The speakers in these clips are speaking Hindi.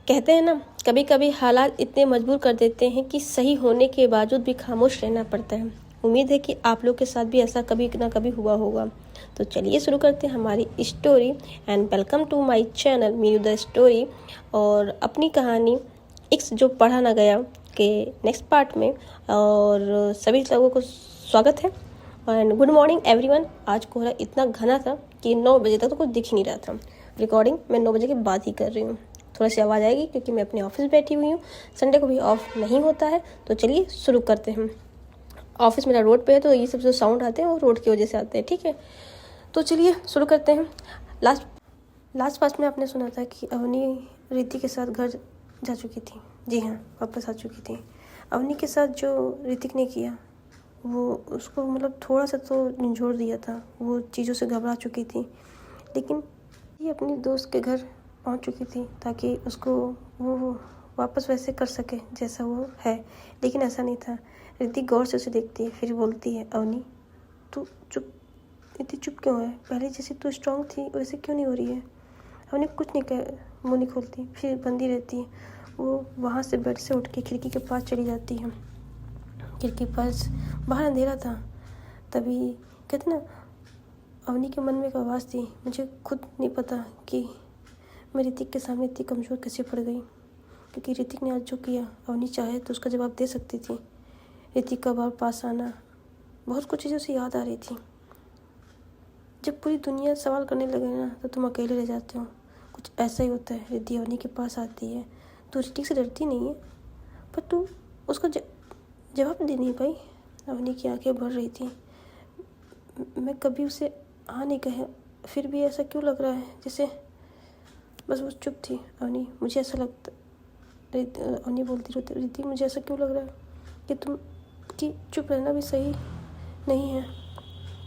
कहते हैं ना, कभी कभी हालात इतने मजबूर कर देते हैं कि सही होने के बावजूद भी खामोश रहना पड़ता है। उम्मीद है कि आप लोग के साथ भी ऐसा कभी ना कभी हुआ होगा। तो चलिए शुरू करते हैं हमारी story. And welcome to my channel Meenu the story. और अपनी कहानी इक्स जो पढ़ा ना गया के नेक्स्ट पार्ट में और सभी लोगों को स्वागत है। And good morning everyone. आज कोहरा इतना घना था कि 9 बजे तक तो कुछ दिख ही नहीं रहा था। रिकॉर्डिंग मैं 9 बजे के बाद ही कर रही हूँ। थोड़ा सी आवाज़ आएगी क्योंकि मैं अपने ऑफिस बैठी हुई हूँ। संडे को भी ऑफ नहीं होता है। तो चलिए शुरू करते हैं। ऑफिस मेरा रोड पे है, तो ये सब जो साउंड आते हैं वो रोड की वजह से आते हैं, ठीक है। तो चलिए शुरू करते हैं। लास्ट पास्ट में आपने सुना था कि अवनी रिद्धि के साथ घर जा चुकी थी। जी हाँ, वापस आ चुकी थी। अवनी के साथ जो ऋतिक ने किया वो उसको मतलब थोड़ा सा तो झंझोड़ दिया था। वो चीज़ों से घबरा चुकी थी, लेकिन ये अपनी दोस्त के घर पहुंच चुकी थी ताकि उसको वो वापस वैसे कर सके जैसा वो है। लेकिन ऐसा नहीं था। ऋतिक गौर से उसे देखती है, फिर बोलती है, अवनी तू चुप, इतनी चुप क्यों है? पहले जैसे तू स्ट्रांग थी वैसे क्यों नहीं हो रही है? अवनी कुछ नहीं कह मुँह नहीं खोलती, फिर बंदी रहती है। वो वहाँ से बेड से उठ के खिड़की के पास चली जाती है। खिड़की पास बाहर अंधेरा था। तभी कहते ना, अवनी के मन में एक आवाज़ थी, मुझे खुद नहीं पता कि मैं ऋतिक के सामने इतनी कमज़ोर कैसे पड़ गई। क्योंकि ऋतिक ने आज जो किया, अवनी चाहे तो उसका जवाब दे सकती थी। ऋतिक का बार पास आना, बहुत कुछ चीज़ें उसे याद आ रही थी। जब पूरी दुनिया सवाल करने लगे ना, तो तुम अकेले रह जाते हो। कुछ ऐसा ही होता है। रिद्धि अवनी के पास आती है। तो ऋतिक से डरती नहीं है, पर तू उसका जवाब दे नहीं पाई। अवनी की आंखें भर रही थी। मैं कभी उसे हाँ नहीं कहे, फिर भी ऐसा क्यों लग रहा है जैसे। बस वो चुप थी। अवनी मुझे ऐसा लगता, अवनी बोलती रहती, रिद्धि मुझे ऐसा क्यों लग रहा है कि तुम कि चुप रहना भी सही नहीं है।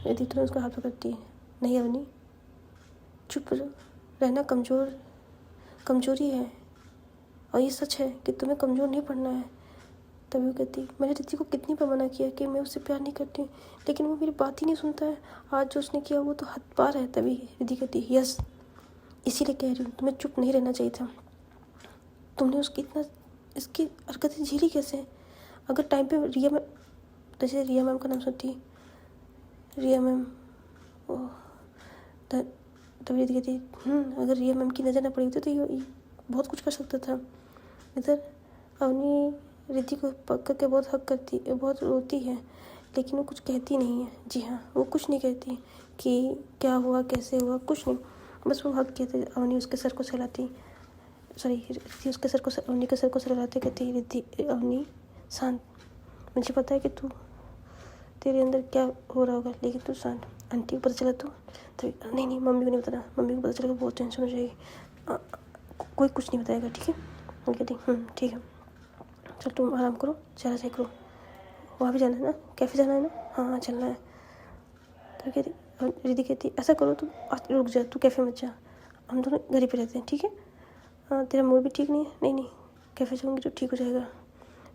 रिद्धि तुरंत उसका हाथ पकड़ती है। नहीं अवनी, चुप रहना कमजोरी है, और ये सच है कि तुम्हें कमज़ोर नहीं पड़ना है। तभी वो कहती, मैंने रिद्धि को कितनी बार मना किया कि मैं उससे प्यार नहीं करती, लेकिन वो मेरी बात ही नहीं सुनता है। आज जो उसने किया वो तो हद पार है। तभी रिद्धि कहती, यस, इसीलिए कह रही हूँ, तुम्हें चुप नहीं रहना चाहिए था। तुमने उसकी इसकी हरकतें झेली कैसे? अगर टाइम पे रिया मैम, जैसे रिया मैम का नाम सुनती, रिया मैम, तभी रिद्धि कहती, अगर रिया मैम की नज़र ना पड़ी होती तो ये बहुत कुछ कर सकता था। इधर अवनी रिद्धि को पकड़ के बहुत हक करती, बहुत रोती है, लेकिन वो कुछ कहती नहीं है। जी हाँ, वो कुछ नहीं कहती कि क्या हुआ, कैसे हुआ, कुछ नहीं। बस वो हक कहते। अवनी उसके सर को सहलाती, रिद्धि उसके सर को, अवनी के सर को सहलाते कहती, रिद्धि अवनी शांत, मुझे पता है कि तेरे अंदर क्या हो रहा होगा, लेकिन तू शांत। आंटी को पता चला तो नहीं, मम्मी को नहीं बताना, मम्मी को पता चलेगा बहुत टेंशन हो जाएगी। कोई कुछ नहीं बताएगा, ठीक है? मैं कहती, ठीक है, चल तुम आराम करो, चला जाए करो। वहाँ भी जाना है ना, कैफ़े जाना है ना? हाँ चलना है। तो कहती, रिद्धि कहती, ऐसा करो तुम आज रुक जा, तू कैफ़े मत जा, हम दोनों घर ही पे रहते हैं, ठीक है? हाँ, तेरा मूड भी ठीक नहीं है। नहीं, कैफ़े जाऊँगी तो ठीक हो जाएगा,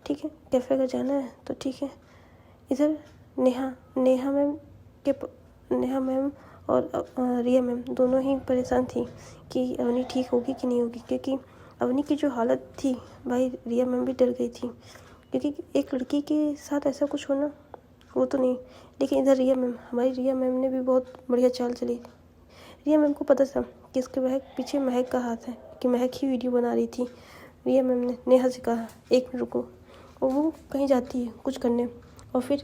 ठीक है? कैफ़े अगर जाना है तो ठीक है। इधर नेहा मैम और रिया मैम दोनों ही परेशान थी कि अवनी ठीक होगी कि नहीं होगी, क्योंकि अवनी की जो हालत थी भाई, रिया मैम भी डर गई थी, क्योंकि एक लड़की के साथ ऐसा कुछ होना वो तो नहीं। लेकिन इधर हमारी रिया मैम ने भी बहुत बढ़िया चाल चली। रिया मैम को पता था कि इसके पीछे महक का हाथ है, कि महक ही वीडियो बना रही थी। रिया मैम ने नेहा से कहा, 1 मिनट रुको, और वो कहीं जाती है कुछ करने, और फिर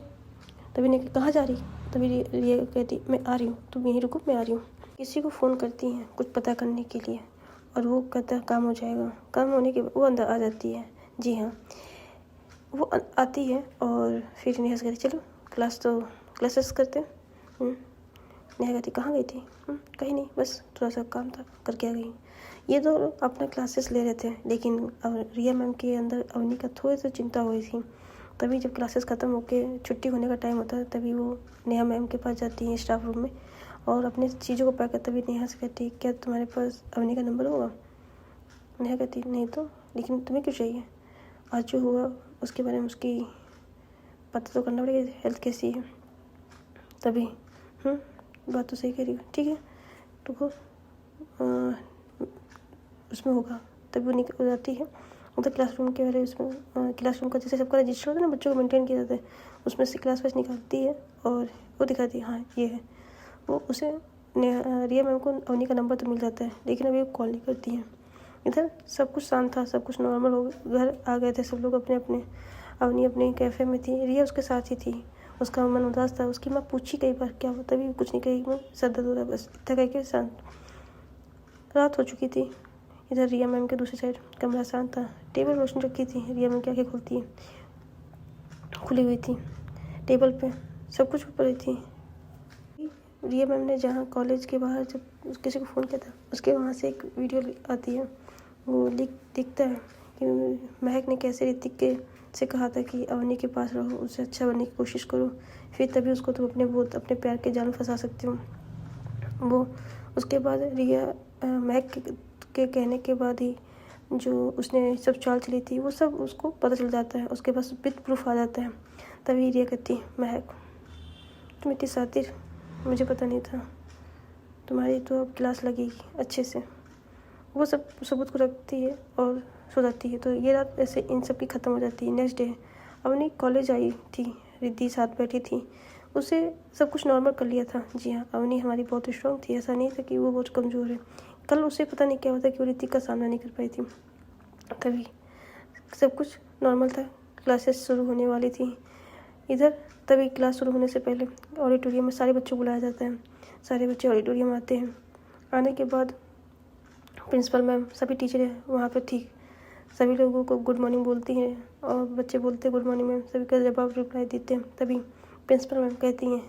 तभी ने कहाँ जा रही? तभी रिया कहती, मैं आ रही हूँ, तुम यहीं रुको, मैं आ रही हूँ। किसी को फ़ोन करती हैं कुछ पता करने के लिए, और वो कहता है काम हो जाएगा। काम होने के बाद वो अंदर आ जाती है। जी हाँ, वो आती है और फिर नेहा से कहती, चलो क्लासेस करते हैं। नेहा कहती, कहाँ गई थी? कहीं नहीं, बस थोड़ा सा काम था, करके आ गई। ये तो अपना क्लासेस ले रहे थे, लेकिन रिया मैम के अंदर अवनी का थोड़ी सी चिंता हुई थी। तभी जब क्लासेस ख़त्म होके छुट्टी होने का टाइम होता है, तभी वो नेहा मैम के पास जाती है स्टाफ रूम में, और अपने चीज़ों को पैक करते। तभी नेहा से कहती, क्या तुम्हारे पास अवनी का नंबर होगा? नेहा कहती, नहीं तो, लेकिन तुम्हें क्यों चाहिए? आज जो हुआ उसके बारे में उसकी पता तो करना पड़ेगा, हेल्थ कैसी है। तभी बात तो सही कह रही हो, ठीक है, रुको, उसमें होगा, तभी वो निकल जाती है। उधर क्लासरूम के वाले उसमें क्लासरूम का जैसे सबका रजिस्टर होता है ना, बच्चों को मेंटेन किया जाता है, उसमें से क्लास वाइज निकालती है और वो दिखाती है हाँ ये है। वो उसे रिया मैम को अवनी का नंबर तो मिल जाता है, लेकिन अभी वो कॉल नहीं करती है। इधर सब कुछ शांत था, सब कुछ नॉर्मल हो गया, घर आ गए थे सब लोग अपने अपने। अवनी अपने कैफ़े में थी, रिया उसके साथ ही थी। उसका मन उदास था, उसकी माँ पूछी कई बार क्या हुआ, तभी कुछ नहीं कही, वो सर दर्द हो रहा है बस इतना कह के शांत। रात हो चुकी थी। इधर रिया मैम के दूसरी साइड कमरा शांत था, टेबल रोशनी रखी थी। रिया मैम की आंखें खुली हुई थी, टेबल पे सब कुछ पड़ी थी। रिया मैम ने जहाँ कॉलेज के बाहर जब किसी को फ़ोन किया था, उसके वहाँ से एक वीडियो आती है। वो दिखता है कि महक ने कैसे ऋतिक के से कहा था कि अवनी के पास रहो, उससे अच्छा बनने की कोशिश करो, फिर तभी उसको तुम अपने प्यार के जाल में फंसा सकती हो। वो उसके बाद रिया महक के कहने के बाद ही जो उसने सब चाल चली थी वो सब उसको पता चल जाता है, उसके पास विद प्रूफ आ जाता है। तभी रिया कहती है महक तुम इतनी शातिर, मुझे पता नहीं था, तुम्हारी तो अब क्लास लगेगी अच्छे से। वो सब सबूत को रखती है और सो जाती है। तो ये रात ऐसे इन सब की ख़त्म हो जाती है। नेक्स्ट डे अवनी कॉलेज आई थी, रिद्धि साथ बैठी थी, उसे सब कुछ नॉर्मल कर लिया था। जी हाँ, अवनी हमारी बहुत स्ट्रॉन्ग थी, ऐसा नहीं था कि वो बहुत कमज़ोर है। कल उसे पता नहीं क्या होता कि वो ऋतिक का सामना नहीं कर पाई थी, तभी सब कुछ नॉर्मल था। क्लासेस शुरू होने वाली थी। इधर तभी क्लास शुरू होने से पहले ऑडिटोरियम में सारे बच्चों को बुलाया जाता है। सारे बच्चे ऑडिटोरियम आते हैं। आने के बाद प्रिंसिपल मैम सभी टीचरें वहाँ पर थी, सभी लोगों को गुड मॉर्निंग बोलती हैं और बच्चे बोलते हैं गुड मॉर्निंग मैम, सभी का जवाब रिप्लाई देते हैं। तभी प्रिंसिपल मैम कहती हैं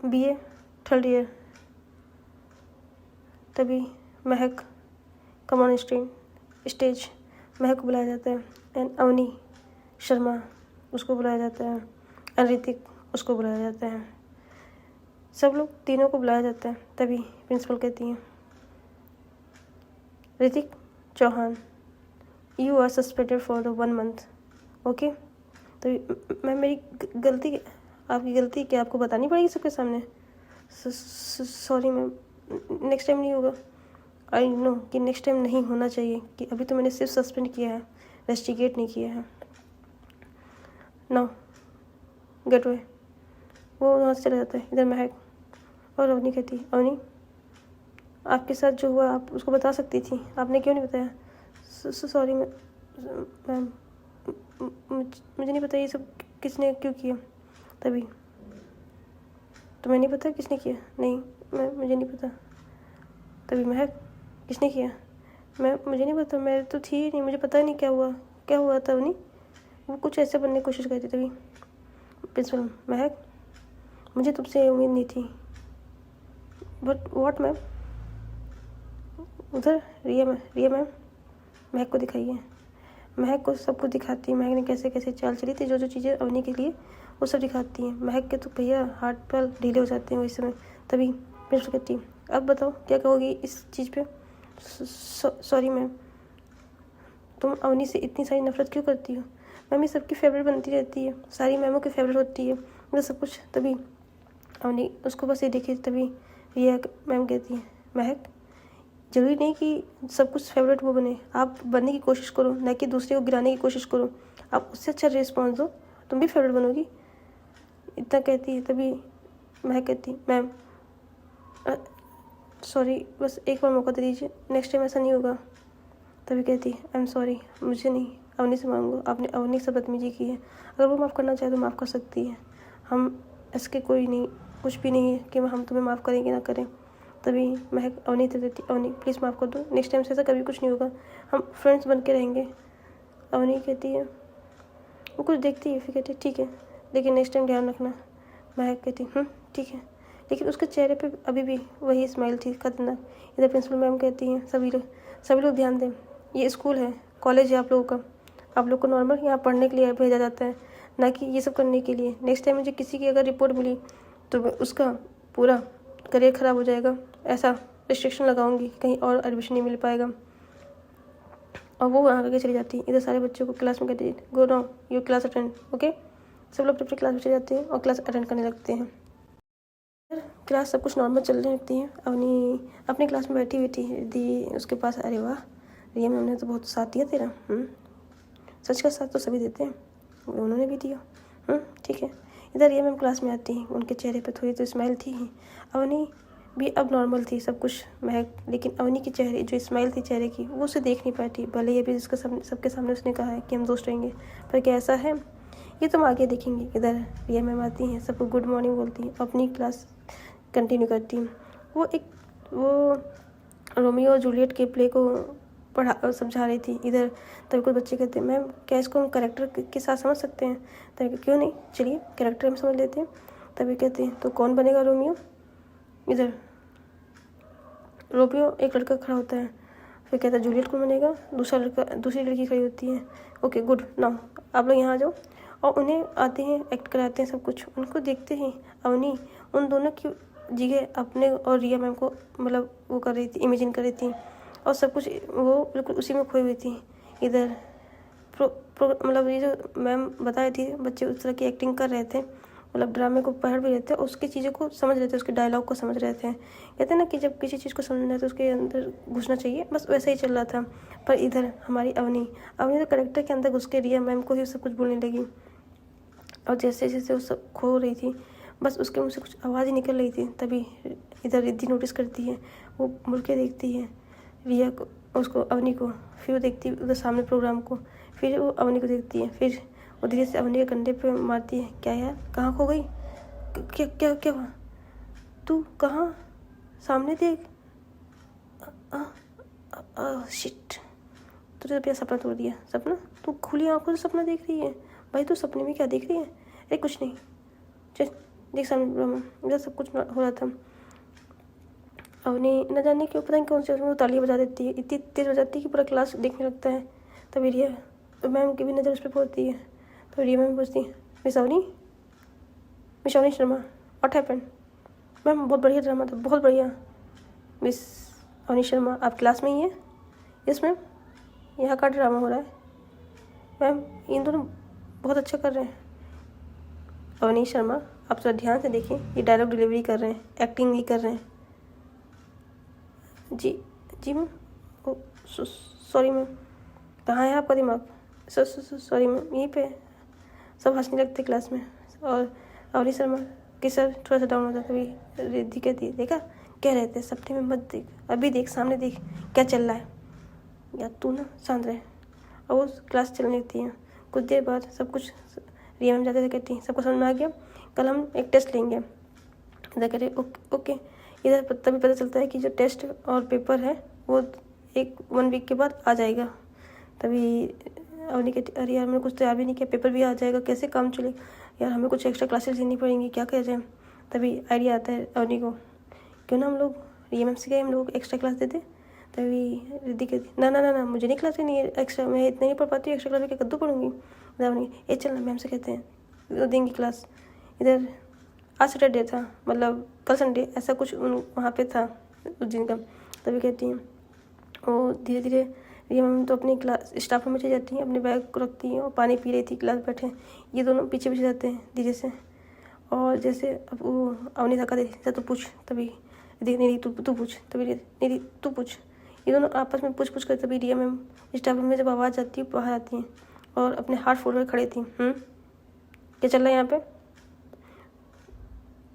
BA थर्ड ईयर। तभी महक कम ऑन स्टेज महक को बुलाया जाता है एंड अवनी शर्मा उसको बुलाया जाता है एंड ऋतिक उसको बुलाया जाता है। सब लोग तीनों को बुलाया जाता है। तभी प्रिंसिपल कहती हैं Hrithik Chauhan you are suspended for 1 month. Okay, तो मैम मेरी गलती, आपकी गलती क्या आपको बतानी पड़ेगी सबके सामने? सॉरी मैम, नेक्स्ट टाइम नहीं होगा। आई नो कि नेक्स्ट टाइम नहीं होना चाहिए, कि अभी तो मैंने सिर्फ सस्पेंड किया है, रेस्टिगेट नहीं किया है। नाउ गेट वे। वो वहाँ से चला जाता है। इधर महक और अवनी कहती है अवनी आपके साथ जो हुआ आप उसको बता सकती थी, आपने क्यों नहीं बताया? सॉरी मैम, मुझे नहीं पता ये सब किसने क्यों किया। तभी तुम्हें नहीं पता किसने किया? नहीं मैं मुझे नहीं पता। तभी महक किसने किया? मैं मुझे नहीं पता, मैं तो थी नहीं, मुझे पता नहीं क्या हुआ था। नहीं वो कुछ ऐसे बनने की कोशिश करती। तभी प्रिंसिपल महक मुझे तुमसे उम्मीद नहीं थी, बट व्हाट मैम? उधर रिया मैम महक को दिखाइए। महक को सब कुछ दिखाती है, महक ने कैसे कैसे चाल चली थी, जो जो चीज़ें अवनी के लिए वो सब दिखाती हैं। महक के तो भैया हाथ पैर ढीले हो जाते हैं वही समय। तभी प्रिंसिपल कहती है अब बताओ क्या कहोगी इस चीज़ पे? सॉरी मैम, तुम अवनी से इतनी सारी नफरत क्यों करती हो? मैम ये सबकी फेवरेट बनती रहती है, सारी मैमों की फेवरेट होती है वो सब कुछ। तभी अवनी उसको बस ये देखी। तभी रिया मैम कहती है महक जरूरी नहीं कि सब कुछ फेवरेट वो बने, आप बनने की कोशिश करो, ना कि दूसरे को गिराने की कोशिश करो। आप उससे अच्छा रिस्पॉन्स दो, तुम भी फेवरेट बनोगी। इतना कहती है। तभी महक कहती मैम सॉरी, बस एक बार मौका दे दीजिए, नेक्स्ट टाइम ऐसा नहीं होगा। तभी कहती आई एम सॉरी, मुझे नहीं, अवनी से मांगो, आपने अवनी से बदतमीजी की है, अगर वो माफ़ करना चाहे तो माफ़ कर सकती है। हम इसके कोई नहीं, कुछ भी नहीं है कि हम तुम्हें माफ़ करेंगे ना करें। तभी महक अवनी से देती अवनी प्लीज़ माफ़ कर दो, नेक्स्ट टाइम से ऐसा कभी कुछ नहीं होगा, हम फ्रेंड्स बन के रहेंगे। अवनी कहती है, वो कुछ देखती है, फिर कहती है ठीक है लेकिन नेक्स्ट टाइम ध्यान रखना। महक कहती ठीक है, लेकिन उसके चेहरे पे अभी भी वही स्माइल थी खतरनाक। इधर प्रिंसिपल मैम कहती हैं सभी लोग ध्यान दें, ये स्कूल है, कॉलेज है आप लोगों का, आप लोग को नॉर्मल यहाँ पढ़ने के लिए भेजा जाता है, ना कि ये सब करने के लिए। नेक्स्ट टाइम मुझे किसी की अगर रिपोर्ट मिली तो उसका पूरा करियर ख़राब हो जाएगा, ऐसा रिस्ट्रिक्शन लगाऊंगी, कहीं और एडमिशन नहीं मिल पाएगा। और वो वहाँ आगे चली जाती है। इधर सारे बच्चों को क्लास में कहती है go now your class attend. Okay, सब लोग अपनी क्लास में चले जाते हैं और क्लास अटेंड करने लगते हैं। क्लास सब कुछ नॉर्मल चलने लगती है। अवनी अपनी क्लास में बैठी हुई थी, दी उसके पास। अरे वाह रिया मैम ने तो बहुत साथ दिया तेरा। सच का साथ तो सभी देते हैं, उन्होंने भी दिया। ठीक है। इधर रिया मैम क्लास में आती हैं, उनके चेहरे पे थोड़ी तो स्माइल थी ही। अवनी भी अब नॉर्मल थी सब कुछ महक, लेकिन अवनी की चेहरे जो स्माइल थी चेहरे की, वो उसे देख नहीं पाती। भले ये भी इसका सबके सामने उसने कहा है कि हम दोस्त रहेंगे, पर क्या ऐसा है ये तुम आगे देखेंगे। इधर रिया मैम आती हैं, सबको गुड मॉर्निंग बोलती हैं, अपनी क्लास कंटिन्यू करती हैं। वो रोमियो और जूलियट के प्ले को समझा रही थी। इधर तभी कुछ बच्चे कहते हैं मैम क्या इसको हम कैरेक्टर के साथ समझ सकते हैं। तभी क्यों नहीं, चलिए कैरेक्टर हम समझ लेते हैं। तभी कहते हैं तो कौन बनेगा रोमियो। इधर रोमियो एक लड़का खड़ा होता है, फिर कहता है जूलियट कौन बनेगा। दूसरी लड़की खड़ी होती है। ओके गुड, नाउ आप लोग यहाँ आ जाओ। और उन्हें आते हैं, एक्ट कराते हैं सब कुछ। उनको देखते ही अवनी उन दोनों की जगह अपने और रिया मैम को मतलब वो कर रही थी, इमेजिन कर रही थी, और सब कुछ वो बिल्कुल उसी में खोई हुई थी। इधर मतलब ये जो मैम बता रही थी, बच्चे उस तरह की एक्टिंग कर रहे थे, मतलब ड्रामे को पढ़ भी रहे थे, उसकी चीज़ों को समझ रहे थे, उसके डायलॉग को समझ रहे थे। कहते हैं ना कि जब किसी चीज़ को समझना है तो उसके अंदर घुसना चाहिए, बस वैसा ही चल रहा था। पर इधर हमारी अवनी तो करेक्टर के अंदर घुस के रिया मैम को ही सब कुछ बोलने लगी। और जैसे जैसे वो सब खो रही थी, बस उसके मुँह से कुछ आवाज़ ही निकल रही थी। तभी इधर रिद्धि नोटिस करती है, वो मुड़ के देखती है रिया को, उसको अवनी को, फिर वो देखती है उधर सामने प्रोग्राम को, फिर वो अवनी को देखती है, फिर वो धीरे से अवनी के कंधे पे मारती है। क्या यार कहाँ खो गई, क्या क्या क्या हुआ, तू कहाँ, सामने देख। शिट, तुझे तो सपना तोड़ दिया। सपना, तू खुली आंखों से सपना देख रही है भाई, तू सपने में क्या देख रही है। अरे कुछ नहीं, चल देख सामने इधर सब कुछ हो रहा था। अवनी न जाने क्यों, पता नहीं कौन से वो तालियां बजा देती है, इतनी तेज बजाती है कि पूरा क्लास देखने लगता है। तभी रिया मैम की भी नज़र उस पर पड़ती है। तो रिया मैम पूछती है miss Avni Sharma what happened. Ma'am बहुत बढ़िया ड्रामा था, बहुत बढ़िया। मिस अवनी शर्मा आप क्लास में ही हैं। यस मैम, यहाँ का ड्रामा हो रहा है। मैम इन दोनों बहुत अच्छा कर रहे हैं। अवनी शर्मा आप थोड़ा ध्यान से देखिए, ये डायलॉग डिलीवरी कर रहे हैं, एक्टिंग नहीं कर रहे हैं। जी मैम, ओ सॉरी मैम। कहाँ है आपका दिमाग। सॉरी मैम, यहीं पे। सब हंसने लगते क्लास में। और अवनी शर्मा कि सर थोड़ा सा डाउन होता, तभी रिद्धि कहती है देखा कह रहे थे सपने में मत देख, अभी देख सामने देख क्या चल रहा है। या तू ना शांत रहे। और वो क्लास चलने लगती है। कुछ देर बाद सब कुछ रिया मैम जाते थे, कहती सबको समझ में आ गया, कल हम एक टेस्ट लेंगे। इधर कह रहे ओके। इधर तभी पता चलता है कि जो टेस्ट और पेपर है वो 1 वीक के बाद आ जाएगा। तभी अवनी कहती अरे यार मैंने कुछ तैयार भी नहीं किया, पेपर भी आ जाएगा, कैसे काम चलेगा यार, हमें कुछ एक्स्ट्रा क्लासेस लेनी पड़ेंगी, क्या किया जाए। तभी आइडिया आता है अवनी को, क्यों ना हम लोग रिया मैम से गए, हम लोग एक्स्ट्रा क्लास देते। तभी रिद्धि कहती ना मुझे नहीं क्लास लेनी है एक्स्ट्रा, मैं इतना नहीं पढ़ पाती हूँ, एक्स्ट्रा क्लास में क्या कद्दू पढ़ूंगी। अवनी ये चलना मैम से कहते हैं देंगी क्लास। इधर आज सैटरडे था, मतलब कल संडे, ऐसा कुछ वहाँ पे था उस दिन का। तभी कहती हैं वो धीरे धीरे रिया मैम तो अपनी क्लास स्टाफ रूम में चली जाती हैं, अपने बैग को रखती हैं और पानी पी रही थी, क्लास बैठे ये दोनों पीछे पीछे जाते हैं धीरे से। और जैसे अब वो अवनी धक्का देती तू पूछ, तभी नहीं तू पूछ, तभी नहीं तू पूछ, ये दोनों आपस में पूछ कर तभी रिया मैम स्टाफ रूम में जब आवाज़ आती है बाहर आती हैं और अपने हाथ फोल्ड कर खड़ी थी। क्या चल रहा है यहाँ पे।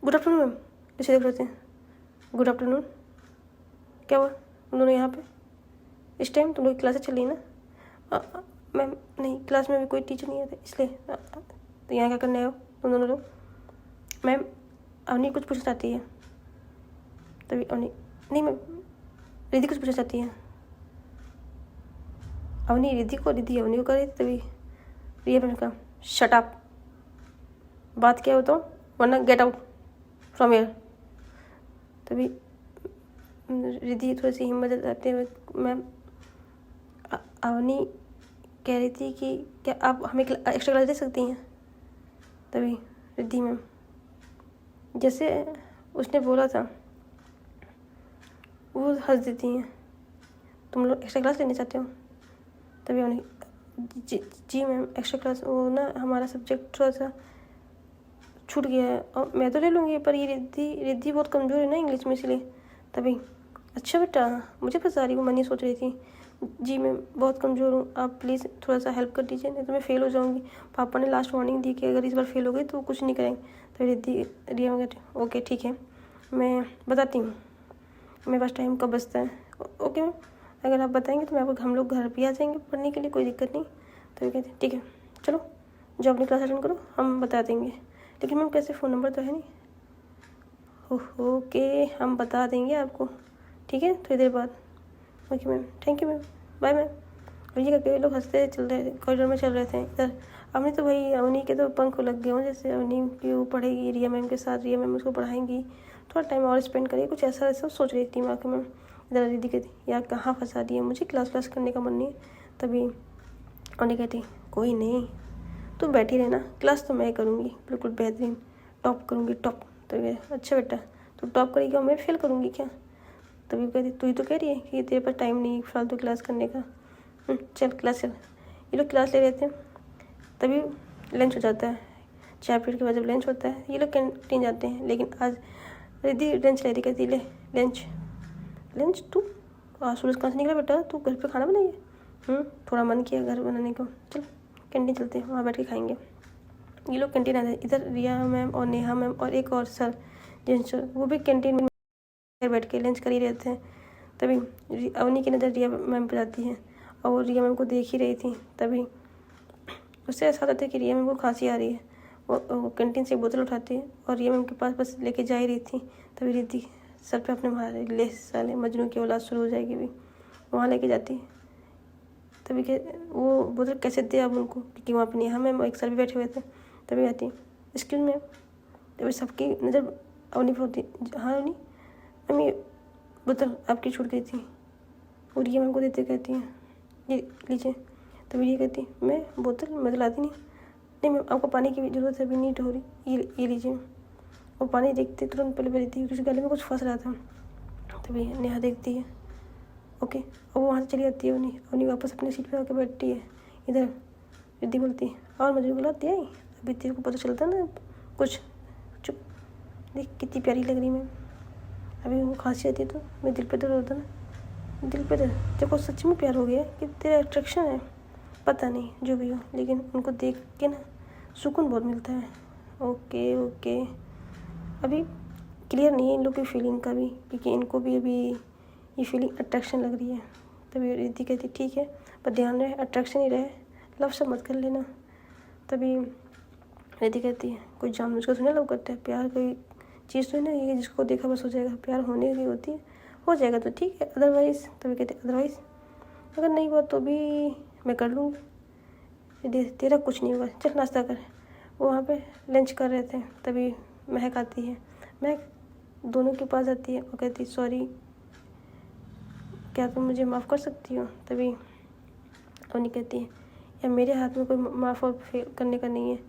गुड आफ्टरनून मैम, जैसे देख रहे थे। गुड आफ्टरनून, क्या हुआ तुम दोनों यहाँ पे इस टाइम, तुम लोग की क्लासेस चल रही ना। मैम नहीं, क्लास में भी कोई टीचर नहीं आते इसलिए। तो यहाँ क्या करने आए हो तुम दोनों लोग। मैम अवनी कुछ पूछना चाहती है। तभी अवनी नहीं मैम, रिद्धि कुछ पूछना चाहती है। अवनी रिद्धि अवनी को कर रही थी। तभी रिया मैम का शट अप, बात क्या हो तो, वरना गेट आउट फ्रॉम हियर। तभी रिद्धि थोड़ी सी हिम्मत जताते हुए मैम अवनी कह रही थी कि क्या आप हमें एक्स्ट्रा क्लास दे सकती हैं। तभी रिद्धि मैम जैसे उसने बोला था वो हंस देती हैं, तुम लोग एक्स्ट्रा क्लास लेना चाहते हो। तभी अवनी जी मैम एक्स्ट्रा क्लास, वो ना हमारा सब्जेक्ट थोड़ा सा छूट गया है और मैं तो ले लूँगी, पर ये रिद्धि बहुत कमज़ोर है ना इंग्लिश में, इसलिए तभी। अच्छा बेटा, मुझे बता रही हूँ, मनी सोच रही थी। जी मैं बहुत कमज़ोर हूँ, आप प्लीज़ थोड़ा सा हेल्प कर दीजिए, नहीं तो मैं फ़ेल हो जाऊँगी। पापा ने लास्ट वार्निंग दी कि अगर इस बार फेल हो गई तो कुछ नहीं करेंगे। तो रिद्धि रिया वगैरह ओके ठीक है, मैं बताती हूँ मेरे पास टाइम कब बचता है। ओके मैम, अगर आप बताएंगे तो मैं आपको हम लोग घर भी आ जाएंगे पढ़ने के लिए, कोई दिक्कत नहीं। तो ये कहते ठीक है चलो जो अपनी क्लास अटेंड करो, हम बता देंगे। लेकिन मैम कैसे, फ़ोन नंबर तो है नहीं। ओके हम बता देंगे आपको, ठीक है थोड़ी देर बाद। Okay ma'am, thank you ma'am, bye ma'am. और ये करके लोग हंसते चल रहे, कॉरिडोर में चल रहे थे इधर। अवनी तो भाई, अवनी के तो पंख लग गए हों, जैसे अवनी की वो पढ़ेगी रिया मैम के साथ, रिया मैम उसको पढ़ाएंगी, थोड़ा टाइम और स्पेंड करेगी, कुछ ऐसा ऐसा सोच रही थी दिमाग में। इधर दीदी कहती यार कहाँ फंसा दिया, मुझे क्लास करने का मन नहीं है। तभी अवनी कहती कोई नहीं, तू बैठी रहना, क्लास तो मैं करूँगी बिल्कुल बेहतरीन, टॉप करूँगी टॉप। तो अच्छा बेटा, तू टॉप करेगी और मैं फेल करूँगी क्या? तभी कहती तू ही तो कह रही है कि तेरे पास टाइम नहीं फालतू क्लास करने का। चल क्लास चल। ये लोग क्लास ले रहे थे, तभी लंच हो जाता है। 4 पीरियड के बाद जब लंच होता है ये लोग कैंटीन जाते हैं, लेकिन आज रिद्धि लंच ले रही, कहती ले लंच लंच तू सूरज कहाँ से निकला बेटा, तू घर पे खाना बनाइए। थोड़ा मन किया घर बनाने को, चल कैंटीन चलते हैं, वहाँ बैठ के खाएंगे। ये लोग कैंटीन आते हैं, इधर रिया मैम और नेहा मैम और एक और सर जेंट्स, वो भी कैंटीन में बैठ के लंच कर ही रहते हैं। तभी अवनी की नज़र रिया मैम पर जाती है और वो रिया मैम को देख ही रही थी। तभी उससे ऐसा होता था कि रिया मैम को खांसी आ रही है, वो कैंटीन से बोतल उठाती है और रिया मैम के पास बस लेके जा ही रही थी। तभी रिद्धि सर पे अपने मारे, ले साले मजनू की औलाद शुरू हो जाएगी भी, वहाँ लेके जाती है। तभी वो बोतल कैसे दे अब उनको, क्योंकि वहाँ पे नेहा मैम एक सर भी बैठे हुए थे। तभी आती एक्सक्यूज मैम, तभी सबकी नज़र अवनी पर होती। हाँ अवनी मैम, ये बोतल आपकी छूट गई थी। और रिया मैम को देते कहती हैं ये लीजिए। तभी ये कहती मैं बोतल लाती नहीं मैम, आपको पानी की ज़रूरत है, अभी नीट हो रही, ये लीजिए। और पानी देखते तुरंत पहले थी, क्योंकि गले में कुछ फंस रहा था। तभी नेहा देखती है ओके, और वो वहाँ से चली जाती है। उन्हीं वापस अपनी सीट पे आके बैठती है। इधर रिद्धि बोलती है और मुझे बुलाती है, अभी तेरे को पता चलता ना कुछ, चुप, देख कितनी प्यारी लग रही मैं। अभी वो खांसी आती है तो मेरे दिल पे दर्द होता ना, दिल पे दर्द। जब वो सच में प्यार हो गया कि तेरा अट्रैक्शन है, पता नहीं जो भी हो, लेकिन उनको देख के ना सुकून बहुत मिलता है। ओके अभी क्लियर नहीं है इन लोग की फीलिंग का भी, क्योंकि इनको भी अभी ये फीलिंग अट्रैक्शन लग रही है। तभी रिद्धि कहती ठीक है, पर ध्यान रहे अट्रैक्शन ही रहे, लव सब मत कर लेना। तभी रिद्धि कहती है कोई जानबूझ कर थोड़ी लव करता है, प्यार कोई चीज़ तो है ना ये जिसको देखा बस हो जाएगा, प्यार होने की होती है, हो जाएगा तो ठीक है, अदरवाइज़। तभी कहते अदरवाइज़ अगर नहीं हुआ तो भी मैं कर लूँगी, तेरा कुछ नहीं होगा, चल नाश्ता कर। वो वहाँ पे लंच कर रहे थे। तभी महक आती है, महक दोनों के पास आती है और कहती सॉरी, क्या तुम मुझे माफ़ कर सकती हो? तभी अवनी कहती है या मेरे हाथ में कोई माफ़ और करने का नहीं है,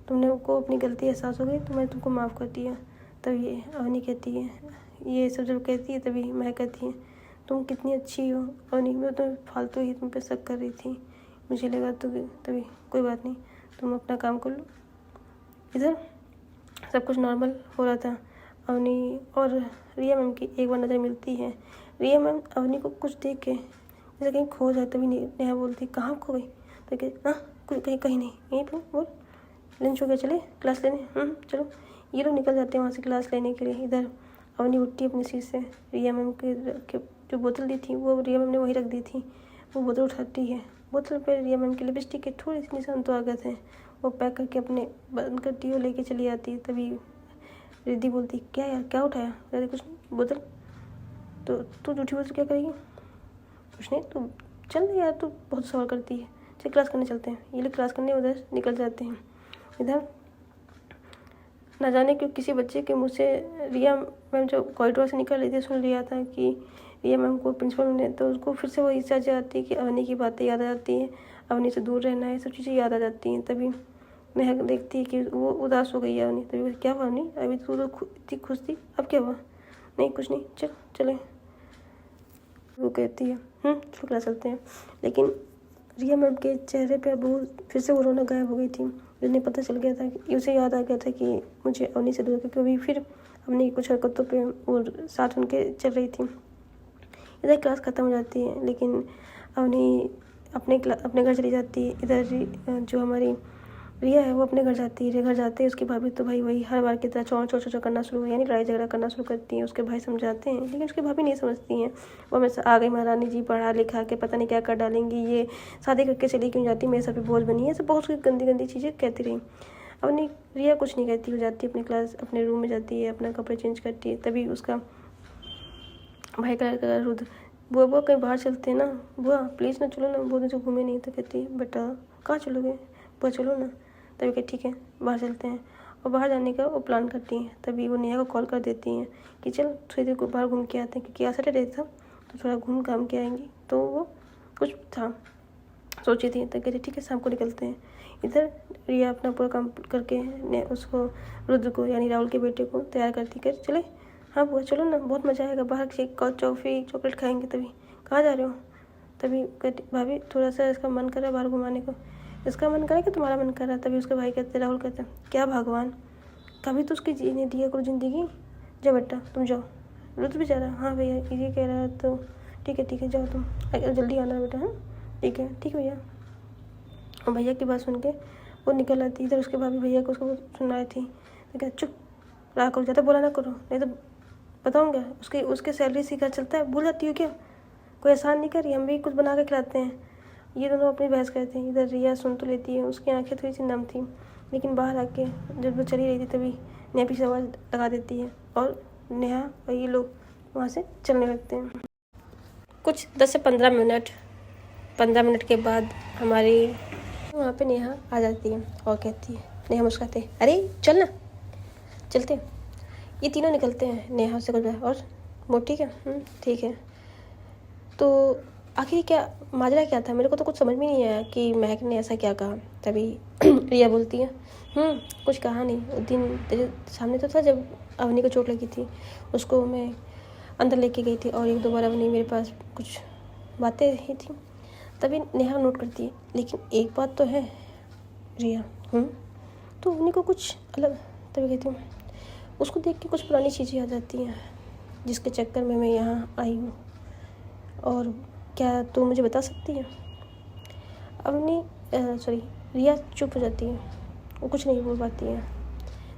तुमने को अपनी गलती एहसास हो गई तो मैंने तुमको माफ़ कर दिया। तभी अवनी कहती है, ये सब जब कहती है तभी महक कहती है तुम कितनी अच्छी हो अवनी, मैं तो फालतू ही तुम पे शक कर रही थी, मुझे लगा तो। तभी कोई बात नहीं, तुम अपना काम कर लो। इधर सब कुछ नॉर्मल हो रहा था। अवनी और रिया मैम की एक बार नज़र मिलती है। रिया मैम अवनी को कुछ देख के जैसे कहीं खो जाए, तभी नेहा बोलती कहाँ खो गई? तो हाँ कहीं नहीं, यहीं पर बोल लंच हो गया, चले क्लास लेने। चलो। ये लोग निकल जाते हैं वहाँ से क्लास लेने के लिए। इधर अवनी उठती है अपनी सीट से, रिया मैम के जो बोतल दी थी वो रिया मैम ने वहीं रख दी थी, वो बोतल उठाती है। बोतल पर रिया मैम की लिपस्टिक के थोड़े से निशान तो आ गए थे, वो पैक करके अपने बंद करती है, लेके चली आती है। तभी रिद्धि बोलती क्या यार क्या उठाया? कहते कुछ नहीं, बोतल। तो तू झूठी बोतल क्या करेगी? कुछ नहीं, तू चल यार, तू बहुत सवाल करती है, चल क्लास करने चलते हैं। ये लोग क्लास करने उधर निकल जाते हैं। इधर न जाने क्यों किसी बच्चे के मुँह से रिया मैम जो कॉरिडोर से निकल रही थी सुन लिया था कि रिया मैम को प्रिंसिपल ने, तो उसको फिर से वो इच्छा आ जाती है कि अवनी की बातें याद आ जाती हैं, अवनी से दूर रहना है, सब चीज़ें याद आ जाती हैं। तभी महक देखती है कि वो उदास हो गई है अवनी। तभी क्या हुआ अवनी, अभी तू तो इतनी खुश थी, अब क्या हुआ? नहीं कुछ नहीं, चले। वो कहती है चलो क्लास चलते हैं। लेकिन रिया मैम के चेहरे पे बहुत फिर से वो रौनक गायब हो गई थी। उन्हें पता चल गया था कि उसे याद आ गया था कि मुझे अवनी से दूर क्योंकि फिर अपनी कुछ हरकतों पे और साथ उनके चल रही थी। इधर क्लास ख़त्म हो जाती है लेकिन अवनी अपने घर चली जाती है। इधर जो हमारी रिया है वो अपने घर जाती है। घर जाते ही उसकी भाभी तो भाई वही हर बार की तरह चौड़ करना शुरू यानी लड़ाई झगड़ा करना शुरू करती हैं। उसके भाई समझाते हैं लेकिन उसकी भाभी नहीं समझती हैं। वो हमेशा आ गई महारानी जी, पढ़ा लिखा के पता नहीं क्या कर डालेंगी, ये शादी करके चली क्यों जाती, मेरे सर पे बोझ बनी है, ऐसे बहुत सी गंदी गंदी चीज़ें कहती रही। अपनी रिया कुछ नहीं कहती, वो जाती है अपनी क्लास अपने रूम में जाती है, अपना कपड़े चेंज करती है। तभी उसका भाई का रुद्र, बुआ कहीं बाहर चलते हैं ना, बुआ प्लीज़ ना चलो ना, बहुत दिन से घूमे नहीं। तो कहती है बेटा कहाँ चलोगे, बुआ चलो ना। तभी कहती ठीक है बाहर चलते हैं और बाहर जाने का वो प्लान करती हैं। तभी वो नेहा को कॉल कर देती हैं कि चल थोड़ी देर को बाहर घूम के आते हैं क्योंकि आज सैटरडे था तो थोड़ा घूम घाम के आएंगी। तो वो कुछ था सोची थी तो कहती ठीक है शाम को निकलते हैं। इधर रिया अपना पूरा काम करके उसको रुद्र को यानी राहुल के बेटे को तैयार करती कर चले। हाँ बुआ चलो ना, बहुत मज़ा आएगा, बाहर चॉकलेट खाएंगे। तभी कहाँ जा रहे हो। तभी कहती भाभी थोड़ा सा इसका मन कर रहा है बाहर घुमाने को। इसका मन करे कि तुम्हारा मन कर रहा है। तभी उसके भाई कहते राहुल कहते क्या भगवान, कभी तो उसकी जीने दिया करो ज़िंदगी। जाओ बेटा तुम जाओ। रुद्र भी जा रहा है, हाँ भैया ये कह रहा है तो ठीक है जाओ तुम, जल्दी आना बेटा। हाँ ठीक है भैया। और भैया की बात सुन के वो निकल आती। इधर उसके भाभी भैया को उसको सुनाई थी तो क्या चुप रहा करो, ज़्यादा बोला ना करो नहीं तो बताऊँगा। उसके सैलरी से घर चलता है, भूल जाती हो क्या, कोई एहसान नहीं करी, हम भी कुछ बना के खिलाते हैं। ये दोनों अपनी बहस करते हैं। इधर रिया सुन तो लेती है, उसकी आंखें थोड़ी सी नम थी लेकिन बाहर आके जब वो चली रही थी तभी नेहा पीछे आवाज़ लगा देती है और नेहा और ये लोग वहाँ से चलने लगते हैं। कुछ 10 से 15 मिनट के बाद हमारी वहाँ पे नेहा आ जाती है और कहती है, नेहा मुस्कुराते अरे चल ना चलते हैं। ये तीनों निकलते हैं, नेहा से कुछ और वो ठीक है ठीक है। तो आखिर क्या माजरा क्या था, मेरे को तो कुछ समझ में नहीं आया कि महक ने ऐसा क्या कहा। तभी रिया बोलती है कुछ कहा नहीं, उस दिन तेरे सामने तो था जब अवनी को चोट लगी थी, उसको मैं अंदर लेके गई थी और 1-2 बार अवनी मेरे पास कुछ बातें ही थी। तभी नेहा नोट करती है लेकिन एक बात तो है रिया तो अवनी को कुछ अलग। तभी कहती हूँ उसको देख के कुछ पुरानी चीज़ें याद आती हैं जिसके चक्कर में मैं यहाँ आई हूँ, और क्या तू मुझे बता सकती है। अवनी रिया चुप हो जाती है, वो कुछ नहीं बोल पाती है।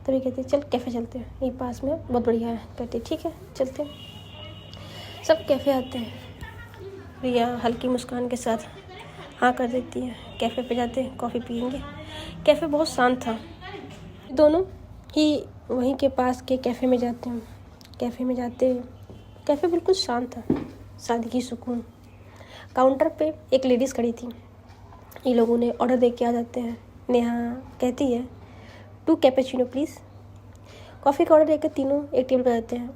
तभी कहती है चल कैफ़े चलते हैं, यही पास में बहुत बढ़िया है। कहती ठीक है चलते हैं। सब कैफ़े आते हैं। रिया हल्की मुस्कान के साथ हाँ कर देती है। कैफ़े पे जाते हैं, कॉफ़ी पियेंगे। कैफ़े बहुत शांत था। दोनों ही वहीं के पास के कैफ़े में जाते हैं। कैफ़े बिल्कुल शांत था, सादगी सुकून। काउंटर पे एक लेडीज़ खड़ी थी। ये लोगों ने ऑर्डर दे के आ जाते हैं। नेहा कहती है 2 कैपेचिनो प्लीज़। कॉफ़ी का ऑर्डर देकर तीनों एक टेबल पर जाते हैं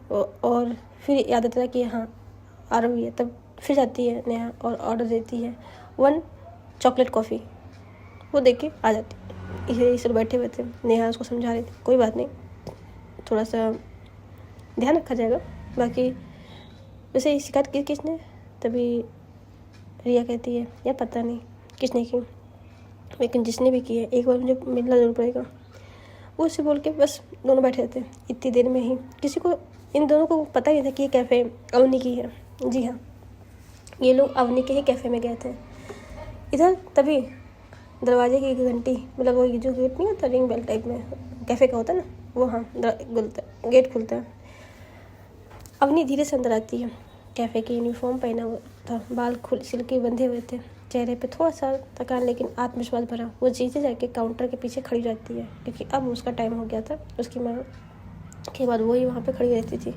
और फिर याद आता है कि हाँ आ रही है। तब फिर जाती है नेहा और ऑर्डर देती है 1 चॉकलेट कॉफ़ी। वो देख के आ जाती है। ये सब बैठे हुए थे, नेहा उसको समझा रही थी कोई बात नहीं, थोड़ा सा ध्यान रखा जाएगा, बाकी वैसे शिकायत की किसने। तभी रिया कहती है यार पता नहीं किसने की, लेकिन जिसने भी की है एक बार मुझे मिलना ज़रूर पड़ेगा। वो उससे बोल के बस दोनों बैठे रहते हैं। इतनी देर में ही इन दोनों को पता ही था कि ये कैफ़े अवनी की है। जी हाँ, ये लोग अवनी के ही कैफ़े में गए थे। इधर तभी दरवाजे की घंटी, मतलब वो जो गेट नहीं होता रिंग बेल टाइप में कैफ़े का होता है ना, वो हाँ गेट खुलता है। अवनी धीरे से अंदर आती है। कैफ़े की यूनिफॉर्म पहना हुआ था, बाल सिल्की बंधे हुए थे, चेहरे पे थोड़ा सा थकान लेकिन आत्मविश्वास भरा। वो चीज़ें जाके काउंटर के पीछे खड़ी रहती है क्योंकि अब उसका टाइम हो गया था। उसकी माँ के बाद वही वहाँ पे खड़ी रहती थी।